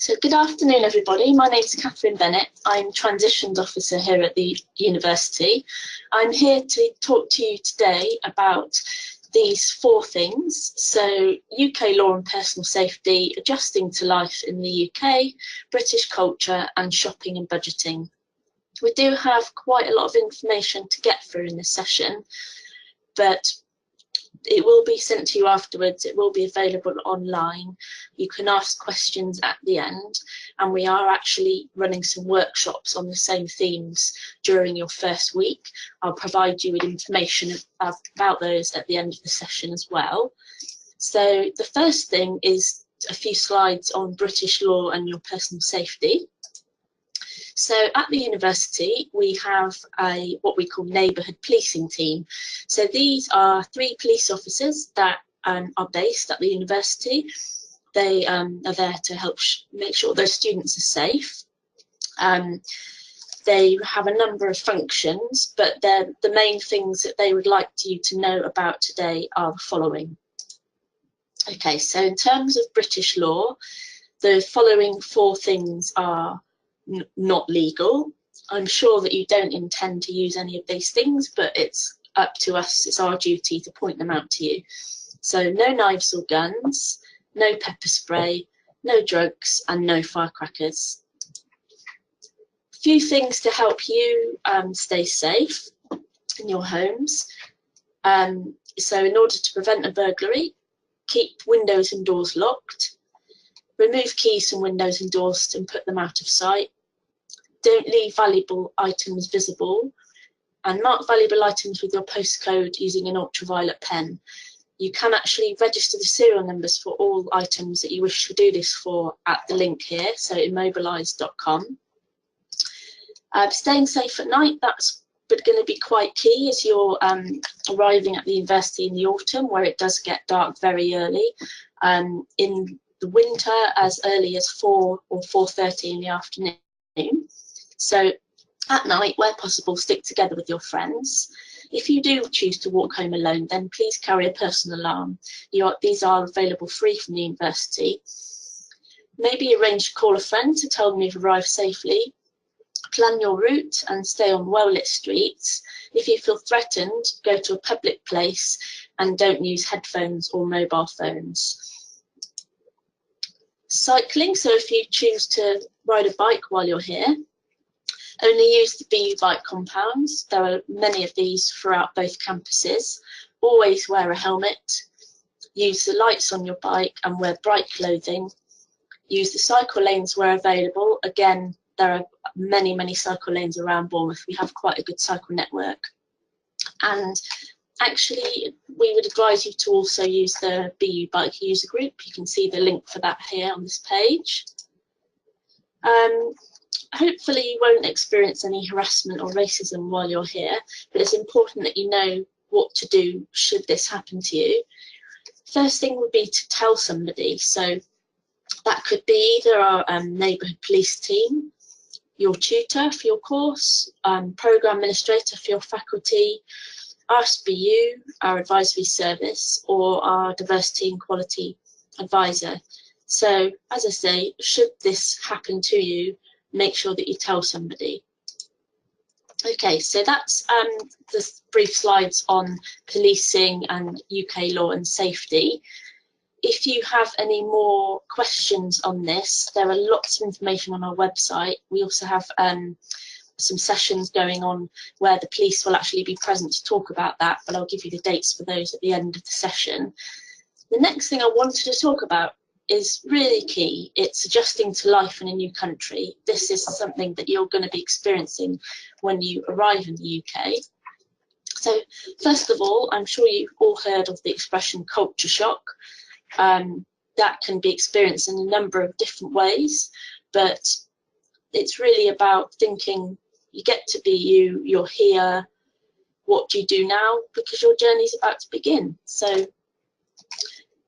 So good afternoon, everybody. My name is Catherine Bennett. I'm Transitions Officer here at the university. I'm here to talk to you today about these 4 things. So UK law and personal safety, adjusting to life in the UK, British culture, and shopping and budgeting. We do have quite a lot of information to get through in this session, but it will be sent to you afterwards. It will be available online. You can ask questions at the end, and we are actually running some workshops on the same themes during your first week. I'll provide you with information about those at the end of the session as well. So the first thing is a few slides on British law and your personal safety. So at the university, we have what we call neighbourhood policing team. So these are 3 police officers that are based at the university. They are there to help make sure those students are safe. They have a number of functions, but the main things that they would like you to know about today are the following. Okay, so in terms of British law, the following 4 things are not legal. I'm sure that you don't intend to use any of these things, but it's up to us, it's our duty to point them out to you. So no knives or guns, no pepper spray, no drugs, and no firecrackers. A few things to help you stay safe in your homes. So in order to prevent a burglary, keep windows and doors locked. Remove keys from windows and doors and put them out of sight. Don't leave valuable items visible, and mark valuable items with your postcode using an ultraviolet pen. You can actually register the serial numbers for all items that you wish to do this for at the link here, so immobilise.com. Staying safe at night, that's going to be quite key as you're arriving at the university in the autumn, where it does get dark very early. In the winter, as early as 4 or 4:30 in the afternoon. So at night, where possible, stick together with your friends. If you do choose to walk home alone, then please carry a personal alarm. These are available free from the university. Maybe arrange to call a friend to tell them you've arrived safely. Plan your route and stay on well-lit streets. If you feel threatened, go to a public place and don't use headphones or mobile phones. Cycling, so if you choose to ride a bike while you're here, only use the BU bike compounds. There are many of these throughout both campuses. Always wear a helmet. Use the lights on your bike and wear bright clothing. Use the cycle lanes where available. Again, there are many cycle lanes around Bournemouth. We have quite a good cycle network. And actually, we would advise you to also use the BU Bike user group. You can see the link for that here on this page. Hopefully you won't experience any harassment or racism while you're here, but it's important that you know what to do should this happen to you. First thing would be to tell somebody. So that could be either our neighbourhood police team, your tutor for your course, programme administrator for your faculty, RSBU, our advisory service, or our diversity and quality advisor. So as I say, should this happen to you, make sure that you tell somebody. Okay, so that's the brief slides on policing and UK law and safety. If you have any more questions on this, there are lots of information on our website. We also have some sessions going on where the police will actually be present to talk about that, but I'll give you the dates for those at the end of the session. The next thing I wanted to talk about is really key. It's adjusting to life in a new country. This is something that you're going to be experiencing when you arrive in the UK. So first of all, I'm sure you've all heard of the expression culture shock. That can be experienced in a number of different ways, but it's really about thinking you get to be you, you're here, what do you do now? Because your journey is about to begin. So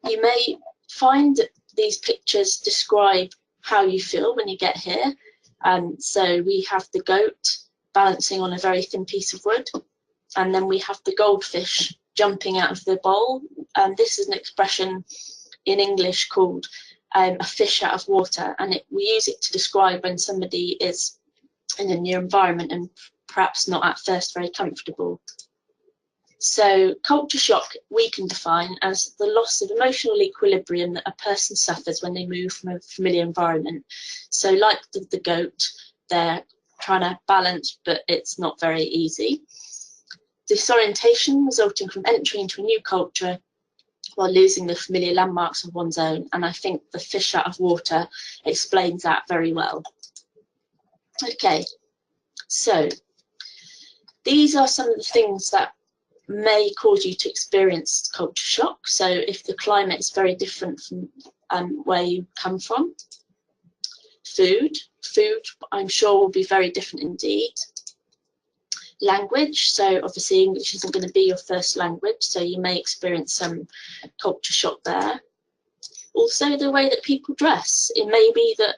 you may find that these pictures describe how you feel when you get here. So we have the goat balancing on a very thin piece of wood, and then we have the goldfish jumping out of the bowl. And this is an expression in English called a fish out of water, and we use it to describe when somebody is in a new environment and perhaps not at first very comfortable. So culture shock we can define as the loss of emotional equilibrium that a person suffers when they move from a familiar environment. So like the goat, they're trying to balance, but it's not very easy. Disorientation resulting from entry into a new culture while losing the familiar landmarks of one's own. And I think the fish out of water explains that very well. Okay, so these are some of the things that may cause you to experience culture shock. So if the climate is very different from where you come from. Food I'm sure will be very different indeed. Language, so obviously English isn't going to be your first language, so you may experience some culture shock there. Also the way that people dress. It may be that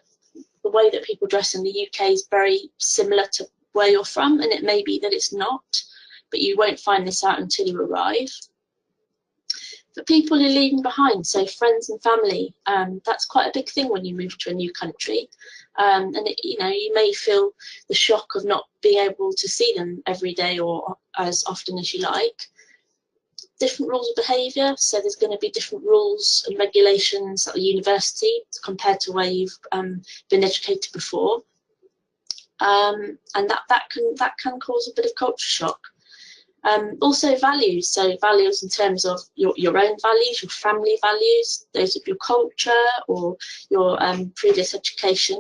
the way that people dress in the UK is very similar to where you're from, and it may be that it's not, but you won't find this out until you arrive. For people you're leaving behind, so friends and family, that's quite a big thing when you move to a new country. And you may feel the shock of not being able to see them every day or as often as you like. Different rules of behaviour, so there's going to be different rules and regulations at the university compared to where you've been educated before, and that can cause a bit of culture shock. Also values, so values in terms of your own values, your family values, those of your culture or your previous education.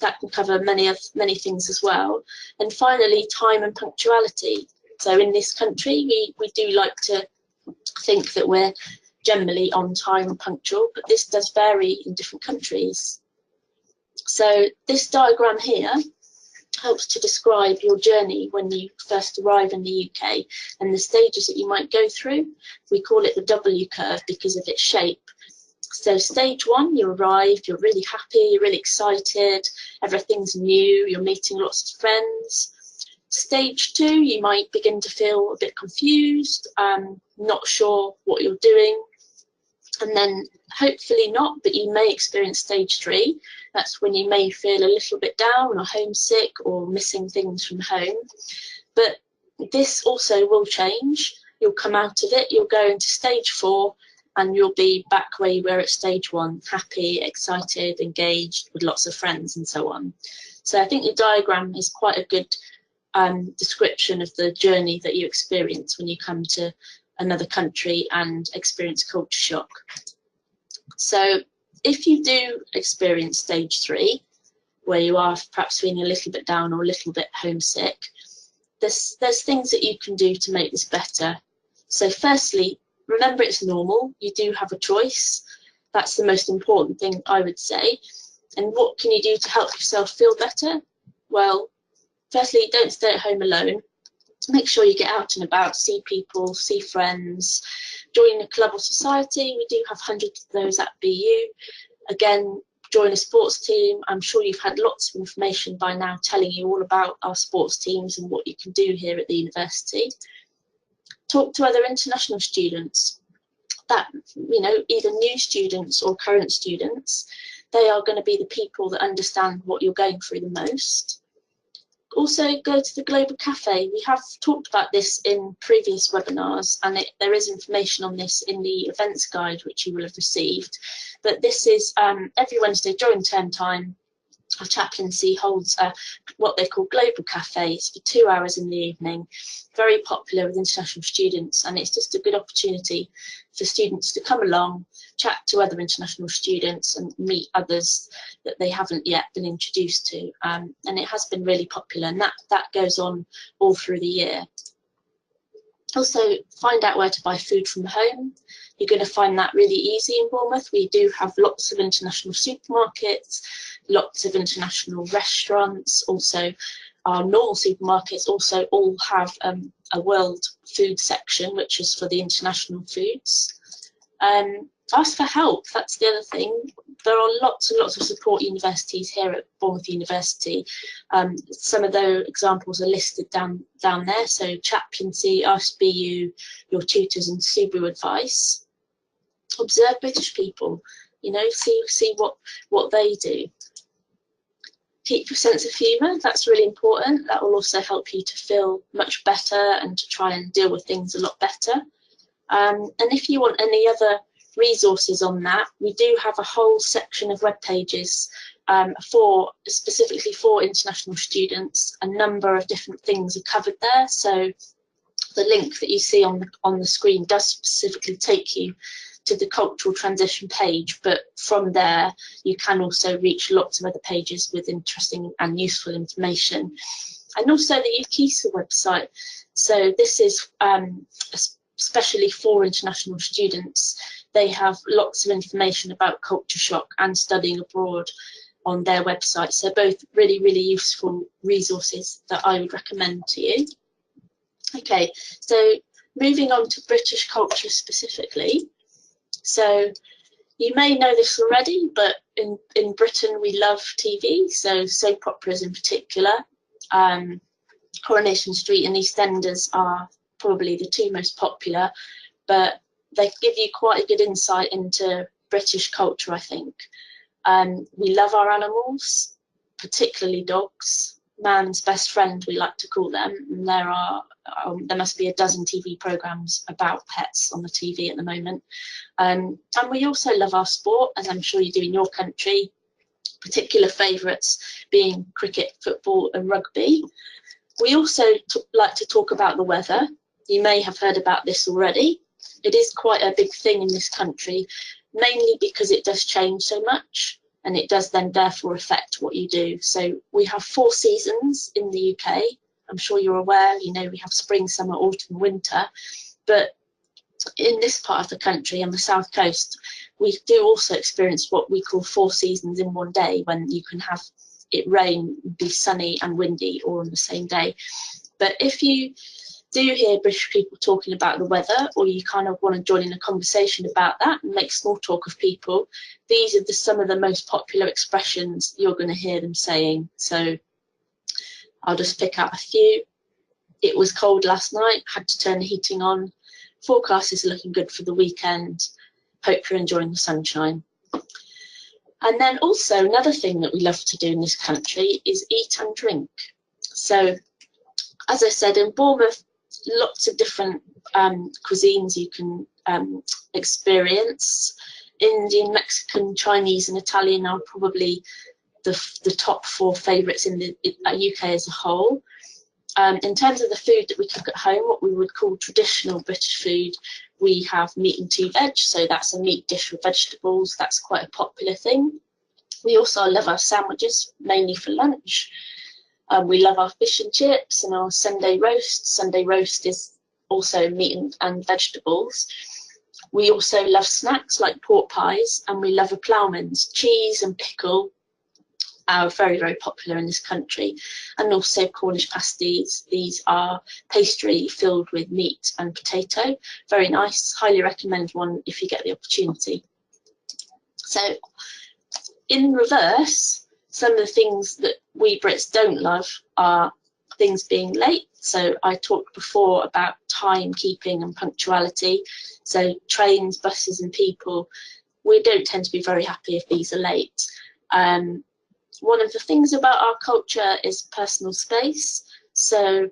That can cover many things as well. And finally, time and punctuality. So in this country, we do like to think that we're generally on time and punctual, but this does vary in different countries. So this diagram here helps to describe your journey when you first arrive in the UK and the stages that you might go through. We call it the W curve because of its shape. So stage 1, you arrive, you're really happy, you're really excited, everything's new, you're meeting lots of friends. Stage 2, you might begin to feel a bit confused, not sure what you're doing. And then hopefully not, but you may experience stage 3. That's when you may feel a little bit down or homesick or missing things from home. But this also will change. You'll come out of it, you'll go into stage 4, and you'll be back where you were at stage 1, happy, excited, engaged, with lots of friends and so on. So I think the diagram is quite a good description of the journey that you experience when you come to another country and experience culture shock. So if you do experience stage 3, where you are perhaps feeling a little bit down or a little bit homesick, there's things that you can do to make this better. So firstly, remember it's normal, you do have a choice. That's the most important thing I would say. And what can you do to help yourself feel better? Well, firstly, don't stay at home alone. Make sure you get out and about, see people, see friends, join a club or society. We do have hundreds of those at BU. Again, join a sports team. I'm sure you've had lots of information by now telling you all about our sports teams and what you can do here at the university. Talk to other international students, that, either new students or current students. They are going to be the people that understand what you're going through the most. Also, go to the Global Cafe. We have talked about this in previous webinars, and there is information on this in the events guide, which you will have received. But this is every Wednesday during term time. Our chaplaincy holds what they call global cafes for 2 hours in the evening, very popular with international students, and it's just a good opportunity for students to come along, chat to other international students and meet others that they haven't yet been introduced to, and it has been really popular, and that goes on all through the year. Also, find out where to buy food from home. You're going to find that really easy in Bournemouth. We do have lots of international supermarkets, lots of international restaurants. Also, our normal supermarkets also all have a world food section, which is for the international foods. Ask for help, that's the other thing. There are lots and lots of support universities here at Bournemouth University. Some of those examples are listed down there. So chaplaincy, Ask BU, your tutors and Subaru advice. Observe British people. You know, see what they do. Keep your sense of humour, that's really important. That will also help you to feel much better and to try and deal with things a lot better. And if you want any other resources on that, we do have a whole section of web pages specifically for international students. A number of different things are covered there. So the link that you see on the screen does specifically take you to the cultural transition page, but from there you can also reach lots of other pages with interesting and useful information. And also the UKISA website. So this is especially for international students. They have lots of information about culture shock and studying abroad on their website. So both really, really useful resources that I would recommend to you. Okay, so moving on to British culture specifically. So you may know this already, but in Britain we love TV, so soap operas in particular. Coronation Street and EastEnders are probably the two most popular, but they give you quite a good insight into British culture, I think. We love our animals, particularly dogs. Man's best friend, we like to call them. And there must be a dozen TV programmes about pets on the TV at the moment. And we also love our sport, as I'm sure you do in your country, particular favourites being cricket, football and rugby. We also like to talk about the weather. You may have heard about this already. It is quite a big thing in this country, mainly because it does change so much. And it does then therefore affect what you do. So we have 4 seasons in the UK. I'm sure you're aware, you know, we have spring, summer, autumn, winter. But in this part of the country, on the south coast, we do also experience what we call 4 seasons in one day, when you can have it rain, be sunny and windy all on the same day. But if you do hear British people talking about the weather, or you kind of want to join in a conversation about that and make small talk of people, these are some of the most popular expressions you're going to hear them saying. So I'll just pick out a few. It was cold last night, had to turn the heating on. Forecast is looking good for the weekend. Hope you're enjoying the sunshine. And then also another thing that we love to do in this country is eat and drink. So as I said, in Bournemouth, lots of different cuisines you can experience. Indian, Mexican, Chinese and Italian are probably the top 4 favourites in the UK as a whole. In terms of the food that we cook at home, what we would call traditional British food, we have meat and 2 veg, so that's a meat dish with vegetables. That's quite a popular thing. We also love our sandwiches, mainly for lunch. We love our fish and chips and our Sunday roast. Sunday roast is also meat and vegetables. We also love snacks like pork pies, and we love a ploughman's. Cheese and pickle are very, very popular in this country, and also Cornish pasties. These are pastry filled with meat and potato. Very nice. Highly recommend one if you get the opportunity. So in reverse, some of the things that we Brits don't love are things being late. So I talked before about timekeeping and punctuality. So trains, buses and people, we don't tend to be very happy if these are late. One of the things about our culture is personal space. So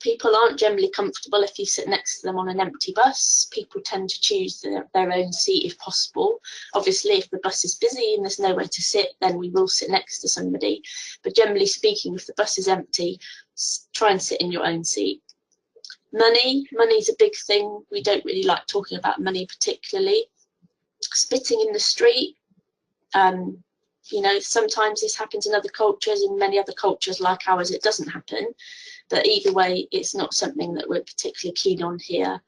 people aren't generally comfortable if you sit next to them on an empty bus. People tend to choose their own seat if possible. Obviously, if the bus is busy and there's nowhere to sit, then we will sit next to somebody. But generally speaking, if the bus is empty, try and sit in your own seat. Money's a big thing. We don't really like talking about money particularly. Spitting in the street. You know, sometimes this happens in other cultures. In many other cultures like ours, it doesn't happen. But either way, it's not something that we're particularly keen on here.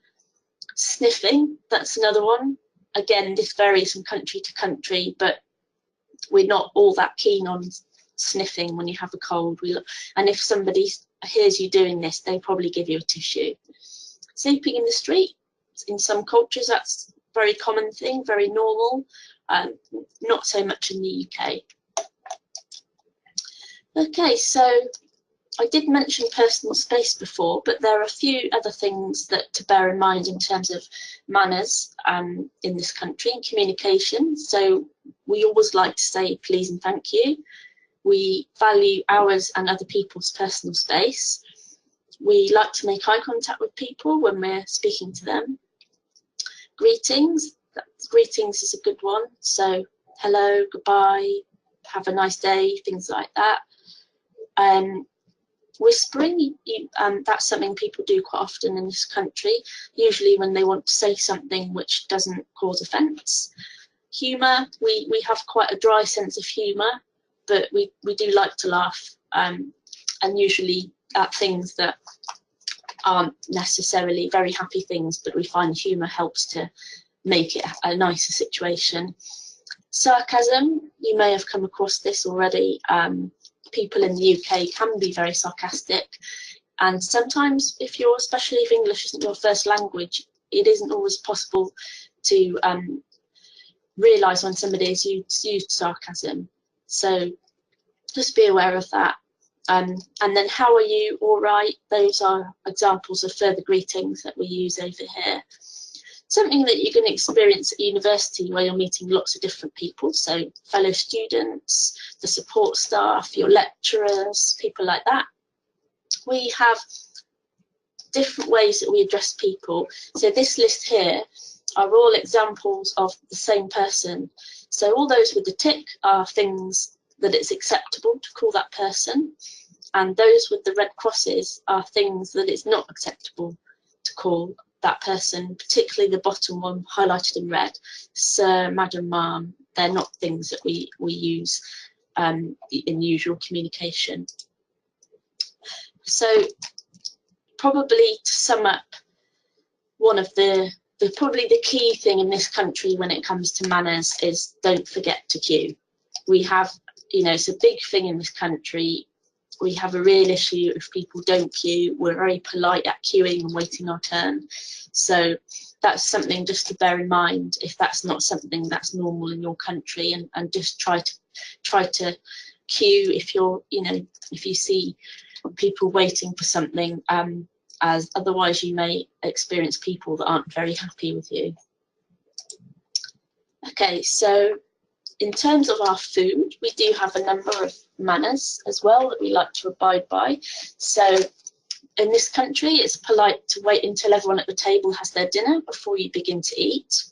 Sniffing, that's another one. Again, this varies from country to country, but we're not all that keen on sniffing when you have a cold. And if somebody hears you doing this, they probably give you a tissue. Sleeping in the street, in some cultures, that's a very common thing, very normal. Not so much in the UK. Okay, so I did mention personal space before, but there are a few other things that to bear in mind in terms of manners in this country and communication. So we always like to say please and thank you. We value ours and other people's personal space. We like to make eye contact with people when we're speaking to them. Greetings is a good one. So hello, goodbye, have a nice day, things like that. Whispering, that's something people do quite often in this country, usually when they want to say something which doesn't cause offence. Humour, we have quite a dry sense of humour, but we do like to laugh, and usually at things that aren't necessarily very happy things, but we find humour helps to make it a nicer situation. Sarcasm, you may have come across this already. People in the UK can be very sarcastic, and sometimes especially if English isn't your first language, it isn't always possible to realise when somebody has used sarcasm. So just be aware of that. And then how are you, all right? Those are examples of further greetings that we use over here. Something that you're going to experience at university where you're meeting lots of different people, so fellow students, the support staff, your lecturers, people like that. We have different ways that we address people. So this list here are all examples of the same person. So all those with the tick are things that it's acceptable to call that person, and those with the red crosses are things that it's not acceptable to call that person, particularly the bottom one highlighted in red, sir, madam, ma'am. They're not things that we use in usual communication. So probably to sum up, one of probably the key thing in this country when it comes to manners is don't forget to queue. We have, it's a big thing in this country. We have a real issue if people don't queue. We're very polite at queuing and waiting our turn. So that's something just to bear in mind if that's not something that's normal in your country, and just try to queue if if you see people waiting for something, as otherwise you may experience people that aren't very happy with you. Okay, so in terms of our food, we do have a number of manners as well that we like to abide by. So in this country, it's polite to wait until everyone at the table has their dinner before you begin to eat.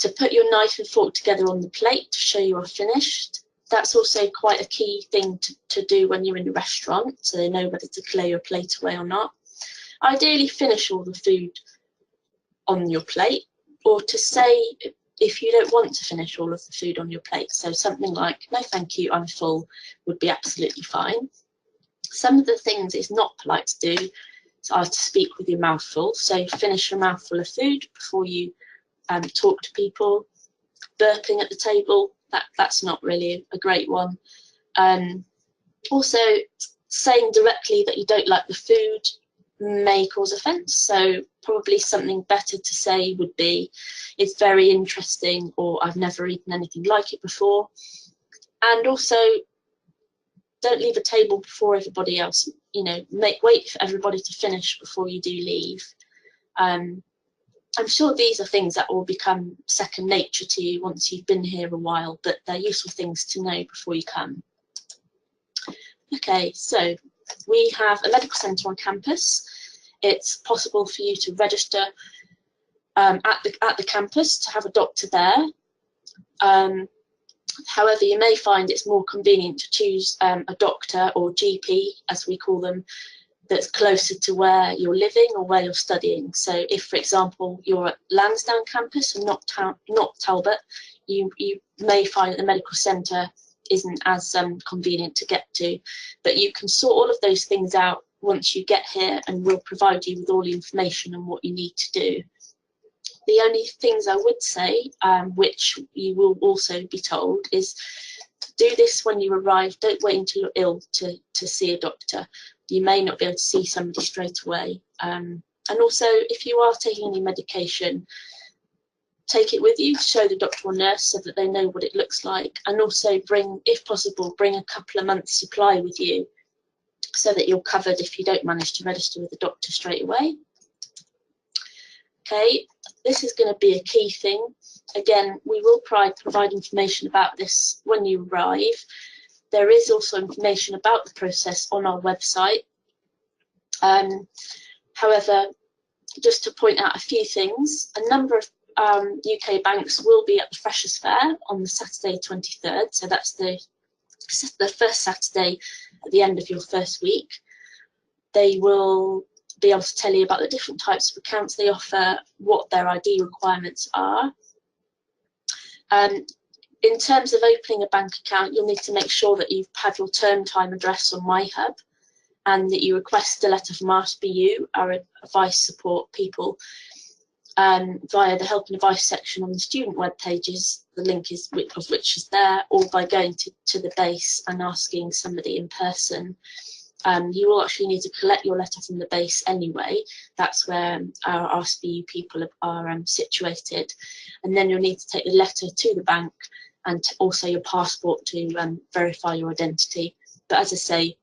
To put your knife and fork together on the plate to show you are finished. That's also quite a key thing to do when you're in a restaurant, so they know whether to clear your plate away or not. Ideally, finish all the food on your plate, or to say if you don't want to finish all of the food on your plate. So something like, no thank you, I'm full, would be absolutely fine. Some of the things it's not polite to do are to speak with your mouth full. So finish your mouthful of food before you talk to people. Burping at the table, that's not really a great one. Also, saying directly that you don't like the food may cause offence, so probably something better to say would be, it's very interesting, or I've never eaten anything like it before. And also, don't leave a table before everybody else. Wait for everybody to finish before you do leave. I'm sure these are things that will become second nature to you once you've been here a while, but they're useful things to know before you come. Okay, so we have a medical centre on campus. It's possible for you to register at the campus to have a doctor there. However, you may find it's more convenient to choose a doctor, or GP as we call them, that's closer to where you're living or where you're studying. So if, for example, you're at Lansdowne campus and not Talbot, you may find that the medical centre isn't as convenient to get to, but you can sort all of those things out once you get here, and we'll provide you with all the information on what you need to do. The only things I would say, which you will also be told, is do this when you arrive. Don't wait until you're ill to see a doctor. You may not be able to see somebody straight away. And also, if you are taking any medication, take it with you, show the doctor or nurse so that they know what it looks like, and also if possible, bring a couple of months' supply with you. so that you're covered if you don't manage to register with the doctor straight away. Okay, this is going to be a key thing. Again, we will provide information about this when you arrive. There is also information about the process on our website. However, just to point out a few things, a number of UK banks will be at the Freshers' Fair on the Saturday 23rd, so that's the first Saturday at the end of your first week. They will be able to tell you about the different types of accounts they offer, what their ID requirements are. In terms of opening a bank account, you'll need to make sure that you've had your term time address on MyHub and that you request a letter from RSBU, our advice support people, via the help and advice section on the student web pages, the link of which is there, or by going to the base and asking somebody in person. You will actually need to collect your letter from the base anyway. That's where our RSBU people are situated. And then you'll need to take the letter to the bank and also your passport to verify your identity. But as I say,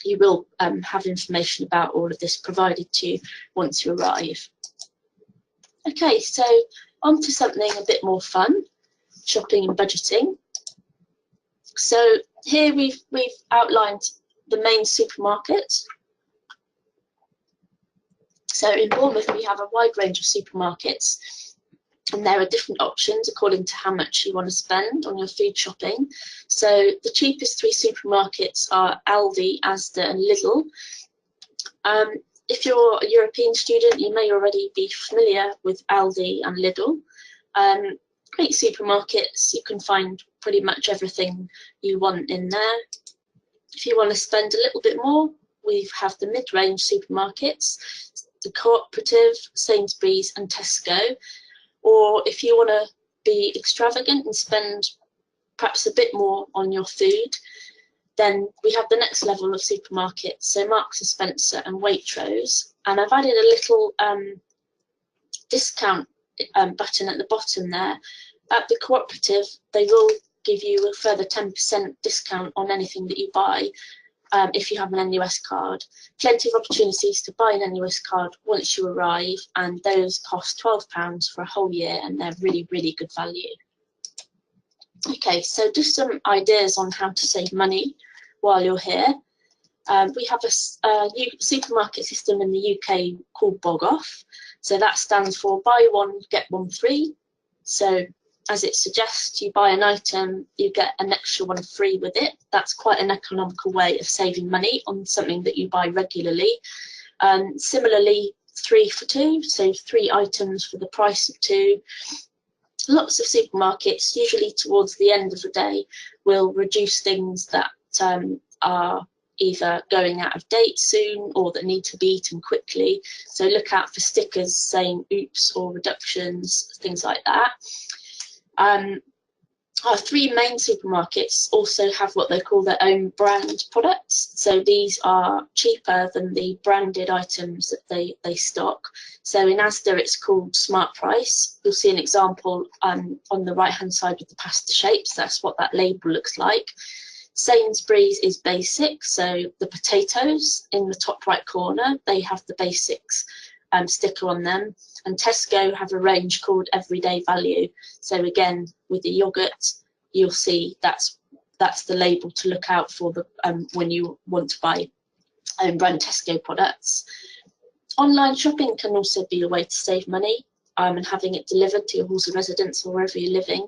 you will have information about all of this provided to you once you arrive. Okay, so on to something a bit more fun, shopping and budgeting. So here we've outlined the main supermarkets. So in Bournemouth we have a wide range of supermarkets, and there are different options according to how much you want to spend on your food shopping. So the cheapest three supermarkets are Aldi, Asda and Lidl. If you're a European student, you may already be familiar with Aldi and Lidl. Great supermarkets, you can find pretty much everything you want in there. If you want to spend a little bit more, we have the mid-range supermarkets, the Cooperative, Sainsbury's and Tesco. Or if you want to be extravagant and spend perhaps a bit more on your food, then we have the next level of supermarkets, so Marks and Spencer and Waitrose. And I've added a little discount button at the bottom there. At the Cooperative, they will give you a further 10% discount on anything that you buy if you have an NUS card. Plenty of opportunities to buy an NUS card once you arrive, and those cost £12 for a whole year, and they're really, really good value. Okay, so just some ideas on how to save money while you're here. We have a supermarket system in the UK called Bog Off. So that stands for buy one, get one free. So as it suggests, you buy an item, you get an extra one free with it. That's quite an economical way of saving money on something that you buy regularly. Similarly, 3 for 2, so 3 items for the price of 2. Lots of supermarkets, usually towards the end of the day, will reduce things that are either going out of date soon or that need to be eaten quickly. So look out for stickers saying oops or reductions, things like that. Our 3 main supermarkets also have what they call their own brand products. So these are cheaper than the branded items that they stock. So in Asda, it's called Smart Price. You'll see an example on the right-hand side with the pasta shapes. That's what that label looks like. Sainsbury's is basic, so the potatoes in the top right corner, they have the basics sticker on them. And Tesco have a range called Everyday Value. So again, with the yogurt, you'll see that's the label to look out for when you want to buy own brand Tesco products. Online shopping can also be a way to save money and having it delivered to your halls of residence or wherever you're living,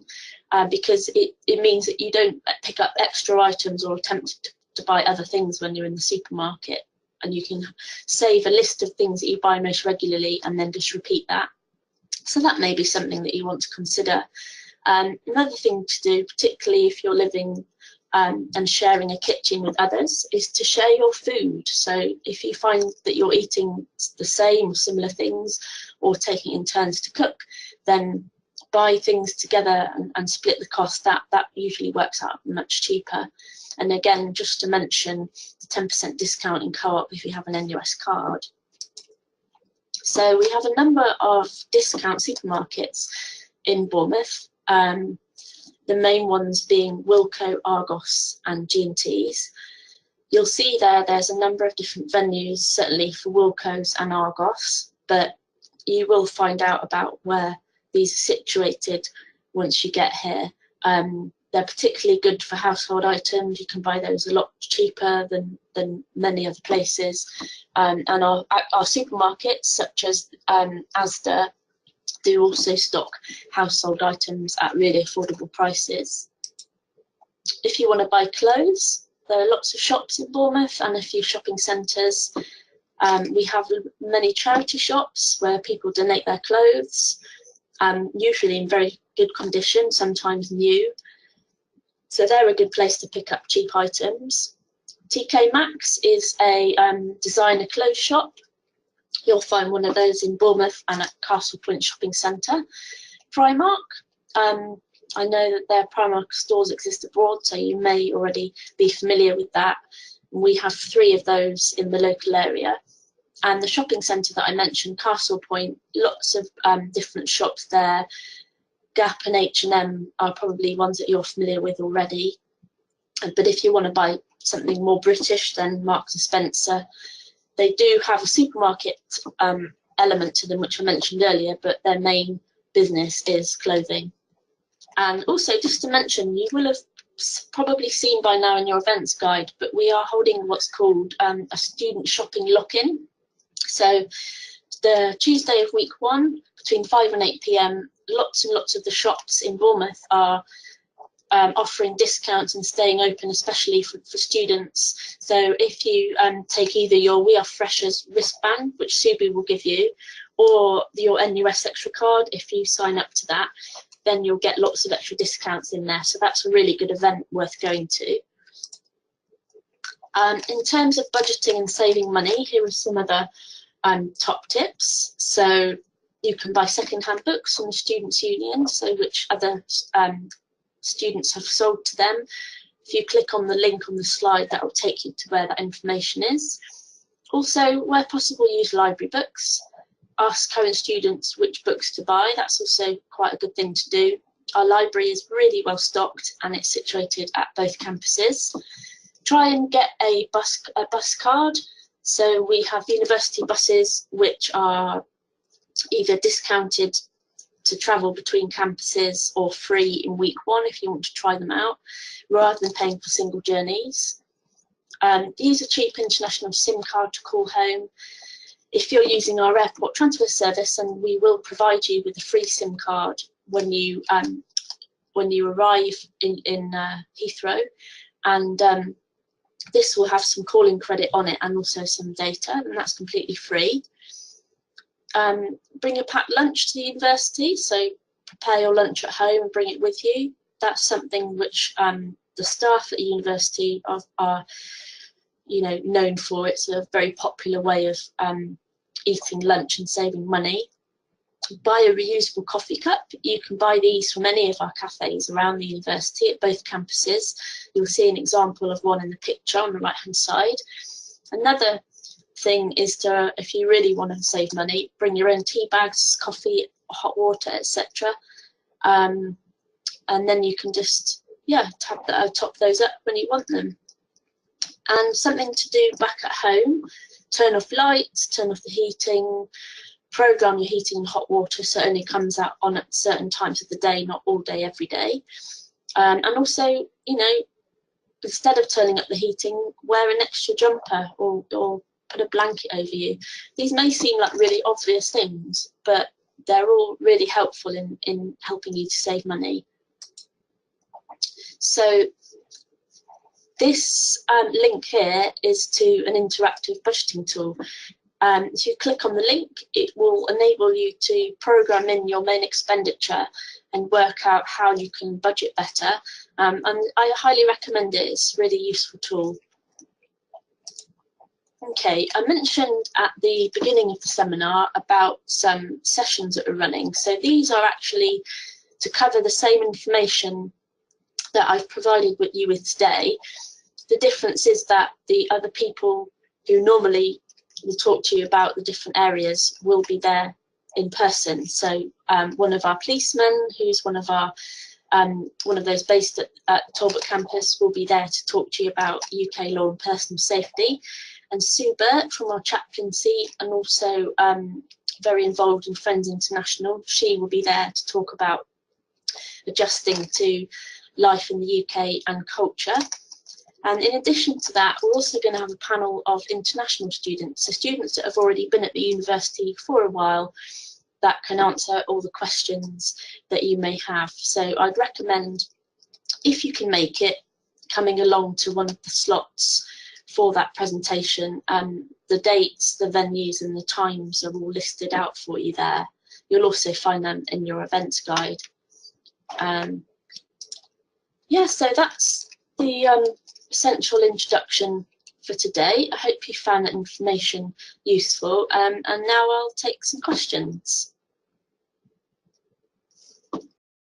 because it means that you don't pick up extra items or attempt to buy other things when you're in the supermarket. And you can save a list of things that you buy most regularly and then just repeat that. So that may be something that you want to consider. Another thing to do, particularly if you're living and sharing a kitchen with others, is to share your food. So if you find that you're eating the same or similar things or taking in turns to cook, then buy things together and split the cost. That usually works out much cheaper. And again, just to mention the 10% discount in Co-op if you have an NUS card. So we have a number of discount supermarkets in Bournemouth, the main ones being Wilko, Argos and G&T's. You'll see there's a number of different venues, certainly for Wilko's and Argos, but you will find out about where these are situated once you get here. They're particularly good for household items. You can buy those a lot cheaper than many other places. And our supermarkets, such as Asda, do also stock household items at really affordable prices. If you want to buy clothes, there are lots of shops in Bournemouth and a few shopping centres. We have many charity shops where people donate their clothes, usually in very good condition, sometimes new. So they're a good place to pick up cheap items. TK Maxx is a designer clothes shop. You'll find one of those in Bournemouth and at Castle Point Shopping Centre. Primark, I know that their Primark stores exist abroad, so you may already be familiar with that. We have 3 of those in the local area. And the shopping centre that I mentioned, Castle Point, lots of different shops there. Gap and H&M are probably ones that you're familiar with already. But if you want to buy something more British, then Marks and Spencer. They do have a supermarket element to them, which I mentioned earlier, but their main business is clothing. And also, just to mention, you will have probably seen by now in your events guide, but we are holding what's called a student shopping lock-in. So the Tuesday of week 1, between 5 and 8 p.m, lots and lots of the shops in Bournemouth are offering discounts and staying open, especially for students. So if you take either your We Are Freshers wristband, which Subi will give you, or your NUS extra card, if you sign up to that, then you'll get lots of extra discounts in there. So that's a really good event worth going to. In terms of budgeting and saving money, here are some other top tips. So you can buy second-hand books from the Students' Union, so which other students have sold to them. If you click on the link on the slide, that will take you to where that information is. Also, where possible, use library books. Ask current students which books to buy. That's also quite a good thing to do. Our library is really well stocked and it's situated at both campuses. Try and get a bus card. So we have university buses which are either discounted to travel between campuses or free in week 1 if you want to try them out, rather than paying for single journeys. Use a cheap international SIM card to call home. If you're using our airport transfer service, and we will provide you with a free SIM card when you arrive in Heathrow, and this will have some calling credit on it and also some data, and that's completely free. Bring a packed lunch to the university, so prepare your lunch at home and bring it with you. That's something which the staff at the university are known for. It's a very popular way of eating lunch and saving money. Buy a reusable coffee cup. You can buy these from any of our cafes around the university at both campuses. You'll see an example of one in the picture on the right hand side. Another thing is to, if you really want to save money, bring your own tea bags, coffee, hot water, etc. And then you can just top those up when you want them. And something to do back at home: turn off lights, turn off the heating, program your heating and hot water so it only comes out on at certain times of the day, not all day every day. And also, instead of turning up the heating, wear an extra jumper or put a blanket over you. These may seem like really obvious things, but they're all really helpful in helping you to save money. So this link here is to an interactive budgeting tool. If you click on the link, it will enable you to program in your main expenditure and work out how you can budget better. And I highly recommend it. It's a really useful tool. Okay, I mentioned at the beginning of the seminar about some sessions that are running. So these are actually to cover the same information that I've provided with you with today. The difference is that the other people who normally will talk to you about the different areas will be there in person. So one of our policemen, who's one of our one of those based at the Talbot campus, will be there to talk to you about UK law and personal safety. And Sue Burt from our chaplaincy, and also very involved in Friends International, she will be there to talk about adjusting to life in the UK and culture. And in addition to that, we're also going to have a panel of international students, so students that have already been at the university for a while, that can answer all the questions that you may have. So I'd recommend, if you can make it, coming along to one of the slots for that presentation. The dates, the venues and the times are all listed out for you there. You'll also find them in your events guide. Yeah, so that's the essential introduction for today. I hope you found that information useful, and now I'll take some questions.